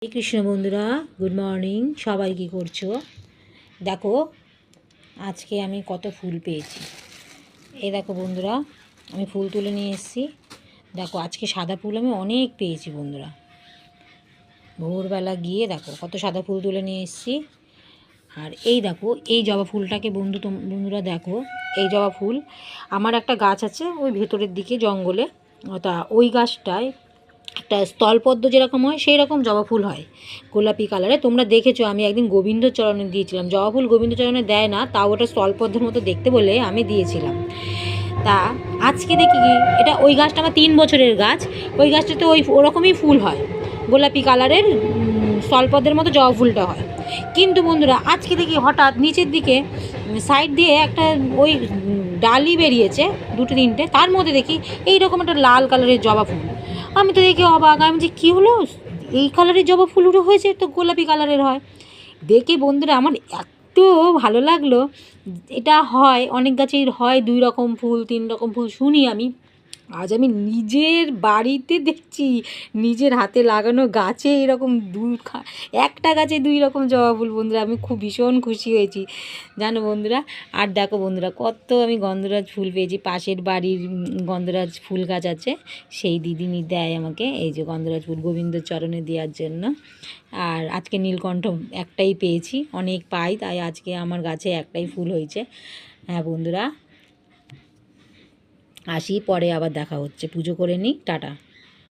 এই কৃষ্ণ বন্ধুরা, good morning. সবাই কী করছো? দেখো আজকে আমি কত ফুল পেয়েছি। এই দেখো বন্ধুরা, আমি ফুল তুলে নিয়ে এসেছি। দেখো আজকে সাদা ফুল আমি অনেক পেয়েছি বন্ধুরা। ভোরবেলা গিয়ে দেখো কত সাদা ফুল তুলে নিয়ে এসেছি। আর এই দেখো এই জবা ফুলটাকে বন্ধুরা দেখো, এই জবা ফুল আমার একটা গাছ আছে ওই ভেতরের দিকে জঙ্গলে। তা ওই গাছটায় একটা স্থলপদ্ম যেরকম হয় সেই রকম জবা ফুল হয়, গোলাপি কালারে। তোমরা দেখেছো আমি একদিন গোবিন্দচরণে দিয়েছিলাম। জবা ফুল গোবিন্দচরণে দেয় না, তাও ওটা স্থলপদ্মের মতো দেখতে বলে আমি দিয়েছিলাম। তা আজকে দেখি কি, এটা ওই গাছটা আমার 3 বছরের গাছ। ওই গাছটাতে ওরকমই ফুল হয়, গোলাপি কালারের স্থলপদ্মের মতো জবা ফুলটা হয়। কিন্তু বন্ধুরা আজকে দেখি হঠাৎ নিচের দিকে সাইড দিয়ে একটা ওই ডালি বেরিয়েছে, দুটো তিনটে, তার মধ্যে দেখি এইরকম একটা লাল কালারের জবা ফুল। আমি তো দেখি অবাক, আমি যে কী হলো, এই কালারের জবা ফুল উঠে হয়েছে, তো গোলাপি কালারের হয়। দেখে বন্ধুরা আমার এত ভালো লাগলো। এটা হয় অনেক গাছেই হয় 2 রকম ফুল 3 রকম ফুল শুনি আমি, আজ আমি নিজের বাড়িতে দেখছি, নিজের হাতে লাগানো গাছে এরকম একটা গাছে 2 রকম জবা ফুল। বন্ধুরা আমি খুব ভীষণ খুশি হয়েছি জানো বন্ধুরা। আর দেখো বন্ধুরা কত আমি গন্ধরাজ ফুল পেয়েছি। পাশের বাড়ির গন্ধরাজ ফুল গাছ আছে, সেই দিদিনি দেয় আমাকে এই যে গন্ধরাজ ফুল গোবিন্দচরণে দেওয়ার জন্য। আর আজকে নীলকণ্ঠ একটাই পেয়েছি, অনেক পাই তাই আজকে আমার গাছে একটাই ফুল হয়েছে। হ্যাঁ বন্ধুরা, আসি, পরে আবার দেখা হচ্ছে। পুজো করে নিই, টাটা।